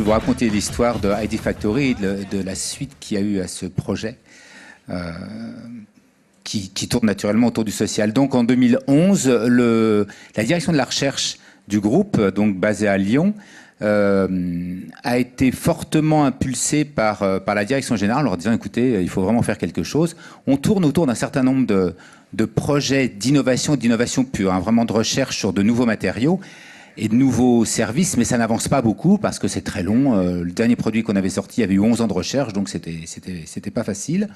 vous raconter l'histoire de ID Factory et de la suite qu'il y a eu à ce projet, qui tourne naturellement autour du social. Donc en 2011, la direction de la recherche du groupe, donc basée à Lyon, a été fortement impulsée par la direction générale en leur disant écoutez, il faut vraiment faire quelque chose. On tourne autour d'un certain nombre de projets d'innovation pure, hein, vraiment de recherche sur de nouveaux matériaux et de nouveaux services, mais ça n'avance pas beaucoup parce que c'est très long. Le dernier produit qu'on avait sorti, il y avait eu 11 ans de recherche, donc c'était pas facile.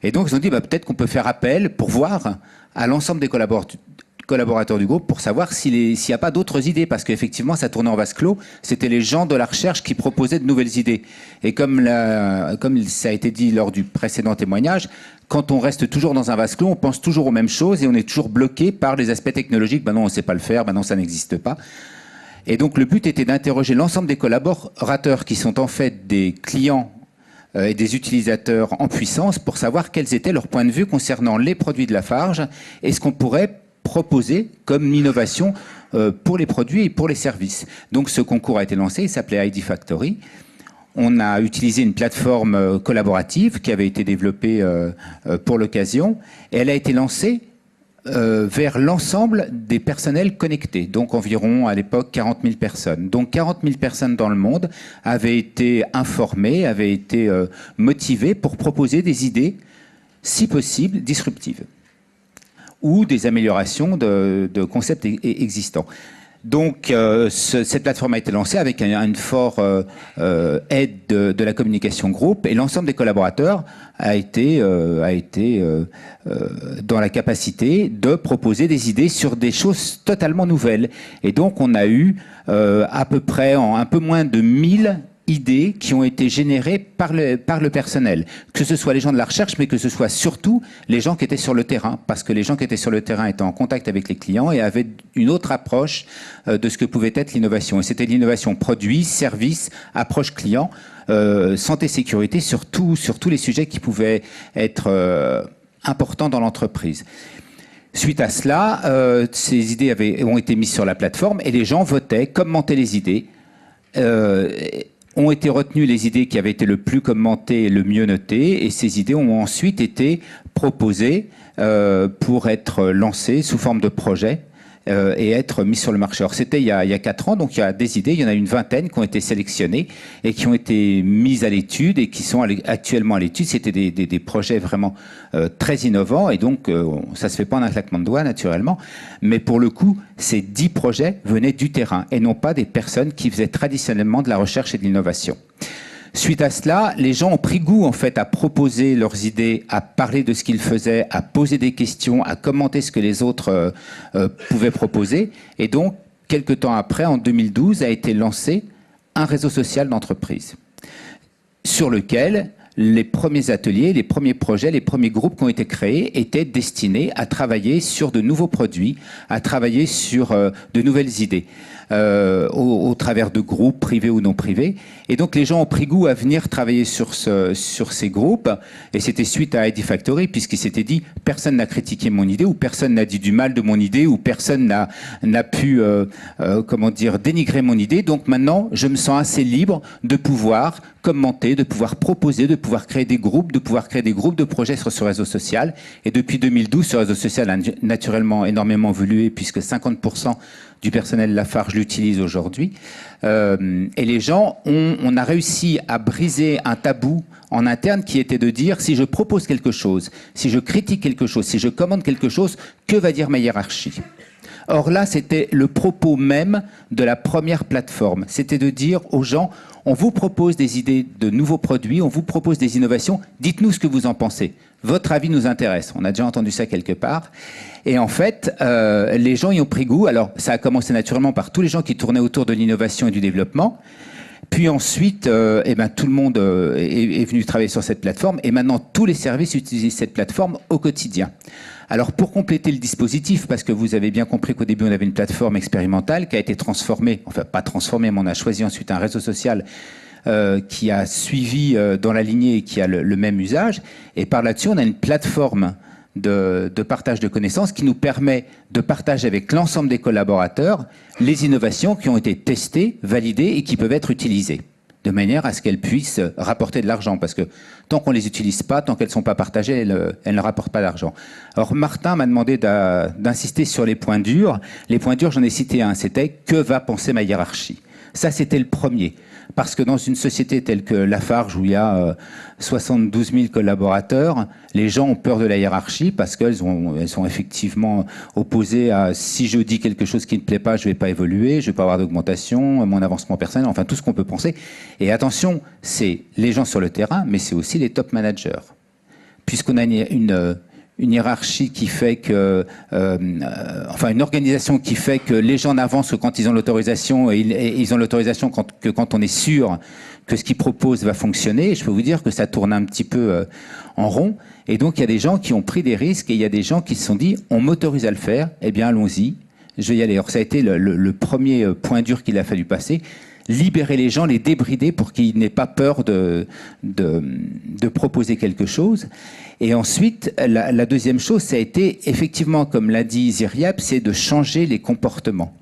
Et donc ils ont dit peut-être qu'on peut faire appel pour voir à l'ensemble des collaborateurs du groupe pour savoir s'il n'y a pas d'autres idées, parce qu'effectivement ça tournait en vase clos, c'était les gens de la recherche qui proposaient de nouvelles idées. Et comme ça a été dit lors du précédent témoignage, quand on reste toujours dans un vase clos, on pense toujours aux mêmes choses et on est toujours bloqué par les aspects technologiques. Non, on ne sait pas le faire, non, ça n'existe pas. Et donc le but était d'interroger l'ensemble des collaborateurs qui sont en fait des clients et des utilisateurs en puissance pour savoir quels étaient leurs points de vue concernant les produits de Lafarge et ce qu'on pourrait proposer comme innovation pour les produits et pour les services. Donc ce concours a été lancé, il s'appelait ID Factory. On a utilisé une plateforme collaborative qui avait été développée pour l'occasion et elle a été lancée vers l'ensemble des personnels connectés, donc environ à l'époque 40 000 personnes. Donc 40 000 personnes dans le monde avaient été informées, avaient été motivées pour proposer des idées, si possible, disruptives ou des améliorations de concepts existants. Donc cette plateforme a été lancée avec une forte aide de la communication groupe et l'ensemble des collaborateurs a été dans la capacité de proposer des idées sur des choses totalement nouvelles. Et donc on a eu à peu près en un peu moins de 1000 idées qui ont été générées par le personnel, que ce soit les gens de la recherche, mais que ce soit surtout les gens qui étaient sur le terrain, parce que les gens qui étaient sur le terrain étaient en contact avec les clients et avaient une autre approche de ce que pouvait être l'innovation. Et c'était l'innovation produit, service, approche client, santé, sécurité, sur tous les sujets qui pouvaient être importants dans l'entreprise. Suite à cela, ces idées ont été mises sur la plateforme et les gens votaient, commentaient les idées. Ont été retenues les idées qui avaient été le plus commentées et le mieux notées, et ces idées ont ensuite été proposées pour être lancées sous forme de projet et être mises sur le marché. Alors c'était il y a 4 ans, donc il y a des idées, il y en a une vingtaine qui ont été sélectionnées et qui ont été mises à l'étude et qui sont actuellement à l'étude. C'était des projets vraiment très innovants et donc ça se fait pas en un claquement de doigts naturellement, mais pour le coup, ces 10 projets venaient du terrain et non pas des personnes qui faisaient traditionnellement de la recherche et de l'innovation. Suite à cela, les gens ont pris goût en fait à proposer leurs idées, à parler de ce qu'ils faisaient, à poser des questions, à commenter ce que les autres pouvaient proposer. Et donc, quelques temps après, en 2012, a été lancé un réseau social d'entreprise sur lequel les premiers ateliers, les premiers projets, les premiers groupes qui ont été créés étaient destinés à travailler sur de nouveaux produits, à travailler sur de nouvelles idées. Au travers de groupes privés ou non privés. Et donc les gens ont pris goût à venir travailler sur ces groupes. Et c'était suite à ID Factory, puisqu'ils s'étaient dit personne n'a critiqué mon idée, ou personne n'a dit du mal de mon idée, ou personne n'a pu dénigrer mon idée. Donc maintenant, je me sens assez libre de pouvoir commenter, de pouvoir proposer, de pouvoir créer des groupes, de projets sur ce réseau social. Et depuis 2012, ce réseau social a naturellement énormément évolué, puisque 50% du personnel Lafarge l'utilise aujourd'hui. Et les gens, on a réussi à briser un tabou en interne qui était de dire si je propose quelque chose, si je critique quelque chose, si je commande quelque chose, que va dire ma hiérarchie ? Or là, c'était le propos même de la première plateforme. C'était de dire aux gens, on vous propose des idées de nouveaux produits, on vous propose des innovations, dites-nous ce que vous en pensez. Votre avis nous intéresse. On a déjà entendu ça quelque part. Et en fait, les gens y ont pris goût. Alors, ça a commencé naturellement par tous les gens qui tournaient autour de l'innovation et du développement. Puis ensuite, tout le monde est venu travailler sur cette plateforme. Et maintenant, tous les services utilisent cette plateforme au quotidien. Alors, pour compléter le dispositif, parce que vous avez bien compris qu'au début, on avait une plateforme expérimentale qui a été transformée, enfin pas transformée, mais on a choisi ensuite un réseau social qui a suivi dans la lignée et qui a le même usage. Et par là-dessus, on a une plateforme de partage de connaissances qui nous permet de partager avec l'ensemble des collaborateurs les innovations qui ont été testées, validées et qui peuvent être utilisées. de manière à ce qu'elles puissent rapporter de l'argent. Parce que tant qu'on ne les utilise pas, tant qu'elles ne sont pas partagées, elles ne rapportent pas d'argent. Alors Martin m'a demandé d'insister sur les points durs. Les points durs, j'en ai cité un, c'était « Que va penser ma hiérarchie ?» Ça, c'était le premier. Parce que dans une société telle que Lafarge, où il y a 72 000 collaborateurs, les gens ont peur de la hiérarchie parce qu'elles sont effectivement opposées à « si je dis quelque chose qui ne plaît pas, je ne vais pas évoluer, je ne vais pas avoir d'augmentation, mon avancement personnel », enfin tout ce qu'on peut penser. Et attention, c'est les gens sur le terrain, mais c'est aussi les top managers. Puisqu'on a une hiérarchie qui fait que, enfin une organisation qui fait que les gens n'avancent que quand ils ont l'autorisation et ils ont l'autorisation que quand on est sûr que ce qu'ils proposent va fonctionner. Je peux vous dire que ça tourne un petit peu en rond. Et donc il y a des gens qui ont pris des risques et il y a des gens qui se sont dit on m'autorise à le faire, eh bien allons-y, je vais y aller. Alors ça a été le premier point dur qu'il a fallu passer. Libérer les gens, les débrider pour qu'ils n'aient pas peur de proposer quelque chose. Et ensuite, la deuxième chose, ça a été effectivement, comme l'a dit Ziryab, c'est de changer les comportements.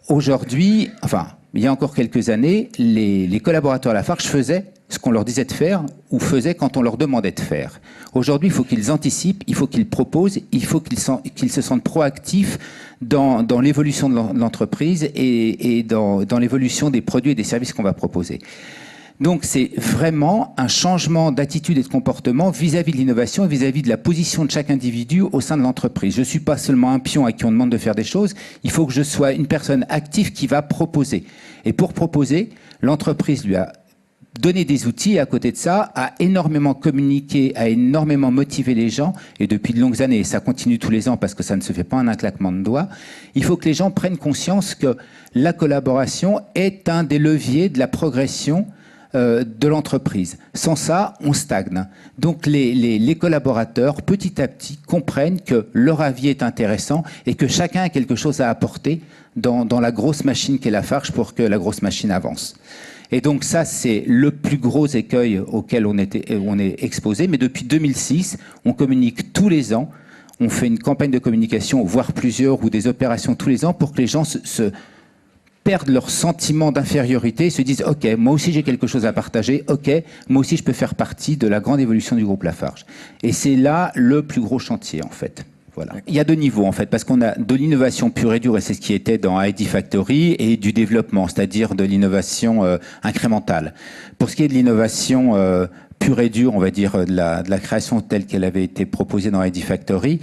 Aujourd'hui, enfin, il y a encore quelques années, les collaborateurs à Lafarge faisaient ce qu'on leur disait de faire ou faisaient quand on leur demandait de faire. Aujourd'hui, il faut qu'ils anticipent, il faut qu'ils proposent, il faut qu'ils se sentent proactifs dans l'évolution de l'entreprise et dans l'évolution des produits et des services qu'on va proposer. Donc c'est vraiment un changement d'attitude et de comportement vis-à-vis de l'innovation, vis-à-vis de la position de chaque individu au sein de l'entreprise. Je ne suis pas seulement un pion à qui on demande de faire des choses, il faut que je sois une personne active qui va proposer. Et pour proposer, l'entreprise lui a donné des outils et à côté de ça, a énormément communiqué, a énormément motivé les gens, et depuis de longues années, et ça continue tous les ans parce que ça ne se fait pas en un claquement de doigts, il faut que les gens prennent conscience que la collaboration est un des leviers de la progression de l'entreprise. Sans ça, on stagne. Donc les collaborateurs, petit à petit, comprennent que leur avis est intéressant et que chacun a quelque chose à apporter dans la grosse machine qu'est Lafarge pour que la grosse machine avance. Et donc ça, c'est le plus gros écueil auquel on est exposé. Mais depuis 2006, on communique tous les ans. On fait une campagne de communication, voire plusieurs, ou des opérations tous les ans pour que les gens se perdent leur sentiment d'infériorité et se disent « Ok, moi aussi j'ai quelque chose à partager. Ok, moi aussi je peux faire partie de la grande évolution du groupe Lafarge. » Et c'est là le plus gros chantier, en fait. Voilà. Il y a deux niveaux en fait, parce qu'on a de l'innovation pure et dure, et c'est ce qui était dans ID Factory, et du développement, c'est-à-dire de l'innovation incrémentale. Pour ce qui est de l'innovation pure et dure, on va dire de la création telle qu'elle avait été proposée dans ID Factory,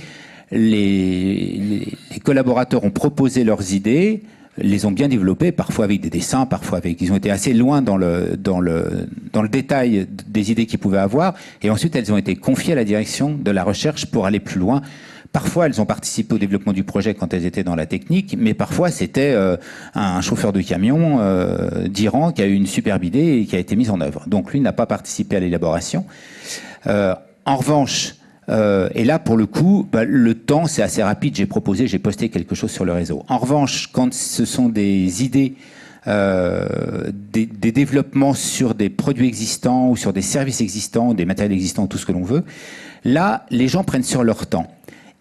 les collaborateurs ont proposé leurs idées, les ont bien développées, parfois avec des dessins, parfois avec... Ils ont été assez loin dans le détail des idées qu'ils pouvaient avoir, et ensuite elles ont été confiées à la direction de la recherche pour aller plus loin. Parfois, elles ont participé au développement du projet quand elles étaient dans la technique, mais parfois, c'était un chauffeur de camion d'Iran qui a eu une superbe idée et qui a été mise en œuvre. Donc, lui n'a pas participé à l'élaboration. En revanche, et là, pour le coup, le temps, c'est assez rapide. J'ai posté quelque chose sur le réseau. En revanche, quand ce sont des idées, des développements sur des produits existants ou sur des services existants, des matériels existants, tout ce que l'on veut, là, les gens prennent sur leur temps.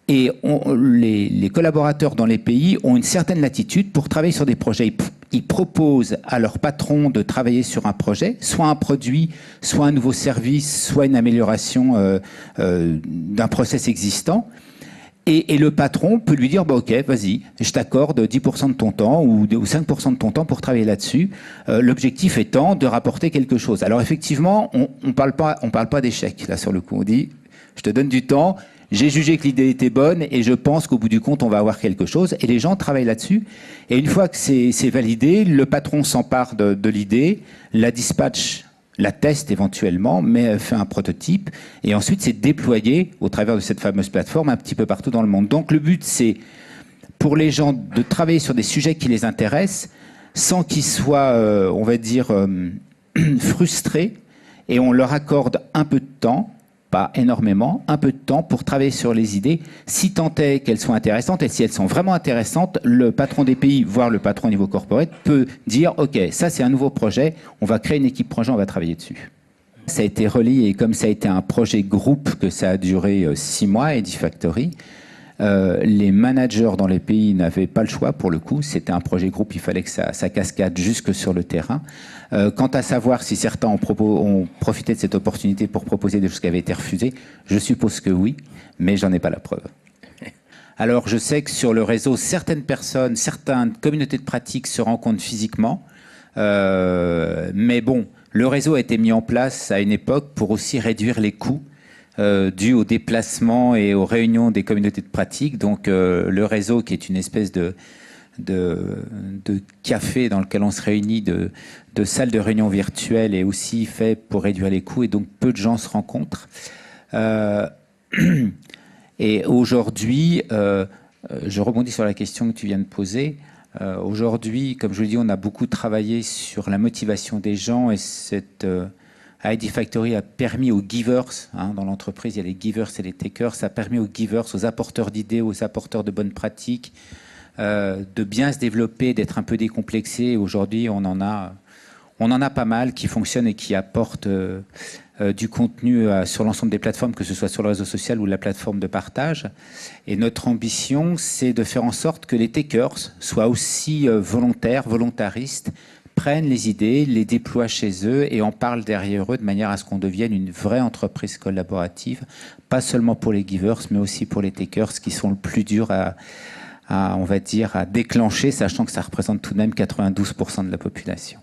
Et les collaborateurs dans les pays ont une certaine latitude pour travailler sur des projets. Ils proposent à leur patron de travailler sur un projet, soit un produit, soit un nouveau service, soit une amélioration d'un process existant. Et le patron peut lui dire, ok, vas-y, je t'accorde 10% de ton temps ou 5% de ton temps pour travailler là-dessus. L'objectif étant de rapporter quelque chose. Alors effectivement, on parle pas d'échec, là, sur le coup. On dit, je te donne du temps, j'ai jugé que l'idée était bonne et je pense qu'au bout du compte, on va avoir quelque chose. Et les gens travaillent là-dessus. Et une fois que c'est validé, le patron s'empare de l'idée, la dispatche, la teste éventuellement, mais fait un prototype. Et ensuite, c'est déployé au travers de cette fameuse plateforme un petit peu partout dans le monde. Donc le but, c'est pour les gens de travailler sur des sujets qui les intéressent sans qu'ils soient, on va dire, frustrés. Et on leur accorde un peu de temps, pas énormément, un peu de temps pour travailler sur les idées, si tant est qu'elles soient intéressantes, et si elles sont vraiment intéressantes, le patron des pays, voire le patron au niveau corporate, peut dire « Ok, ça c'est un nouveau projet, on va créer une équipe projet, on va travailler dessus ». Ça a été relié, et comme ça a été un projet groupe, que ça a duré 6 mois, ID Factory, Les managers dans les pays n'avaient pas le choix pour le coup. C'était un projet groupe, il fallait que ça cascade jusque sur le terrain. Quant à savoir si certains ont profité de cette opportunité pour proposer des choses qui avaient été refusées, je suppose que oui, mais j'en ai pas la preuve. Alors je sais que sur le réseau, certaines personnes, certaines communautés de pratique se rencontrent physiquement, mais bon, le réseau a été mis en place à une époque pour aussi réduire les coûts dû au déplacement et aux réunions des communautés de pratique. Donc le réseau, qui est une espèce de café dans lequel on se réunit, de salle de réunion virtuelle, est aussi fait pour réduire les coûts, et donc peu de gens se rencontrent. Et aujourd'hui, je rebondis sur la question que tu viens de poser. Aujourd'hui, comme je le dis, on a beaucoup travaillé sur la motivation des gens, et cette ID Factory a permis aux givers, dans l'entreprise il y a les givers et les takers, ça a permis aux givers, aux apporteurs d'idées, aux apporteurs de bonnes pratiques, de bien se développer, d'être un peu décomplexés. Aujourd'hui, on en a pas mal qui fonctionnent et qui apportent du contenu sur l'ensemble des plateformes, que ce soit sur le réseau social ou la plateforme de partage. Et notre ambition, c'est de faire en sorte que les takers soient aussi volontaristes, prennent les idées, les déploient chez eux et en parlent derrière eux, de manière à ce qu'on devienne une vraie entreprise collaborative, pas seulement pour les givers, mais aussi pour les takers, qui sont le plus dur on va dire, à déclencher, sachant que ça représente tout de même 92% de la population.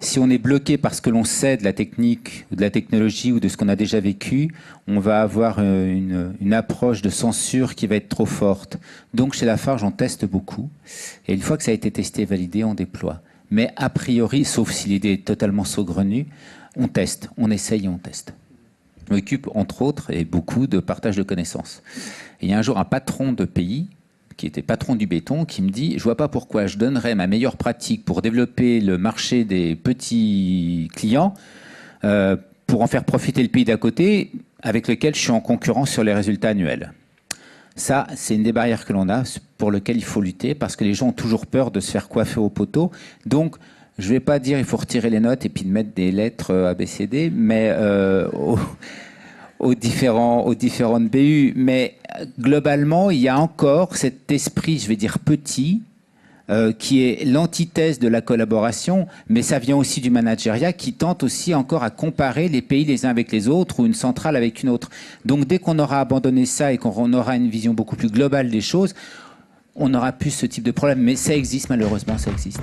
Si on est bloqué parce que l'on sait de la technique, ou de la technologie, ou de ce qu'on a déjà vécu, on va avoir une approche de censure qui va être trop forte. Donc chez Lafarge, on teste beaucoup. Et une fois que ça a été testé et validé, on déploie. Mais a priori, sauf si l'idée est totalement saugrenue, on teste, on essaye et on teste. Je m'occupe, entre autres, et beaucoup, de partage de connaissances. Et il y a un jour un patron de pays, qui était patron du béton, qui me dit « Je vois pas pourquoi je donnerais ma meilleure pratique pour développer le marché des petits clients pour en faire profiter le pays d'à côté avec lequel je suis en concurrence sur les résultats annuels. » Ça, c'est une des barrières que l'on a, pour lequel il faut lutter, parce que les gens ont toujours peur de se faire coiffer au poteau. Donc, je ne vais pas dire il faut retirer les notes et puis de mettre des lettres ABCD, mais aux différentes BU. Mais globalement, il y a encore cet esprit, je vais dire petit, qui est l'antithèse de la collaboration, mais ça vient aussi du managériat qui tente aussi encore à comparer les pays les uns avec les autres ou une centrale avec une autre. Donc dès qu'on aura abandonné ça et qu'on aura une vision beaucoup plus globale des choses, on n'aura plus ce type de problème. Mais ça existe, malheureusement, ça existe.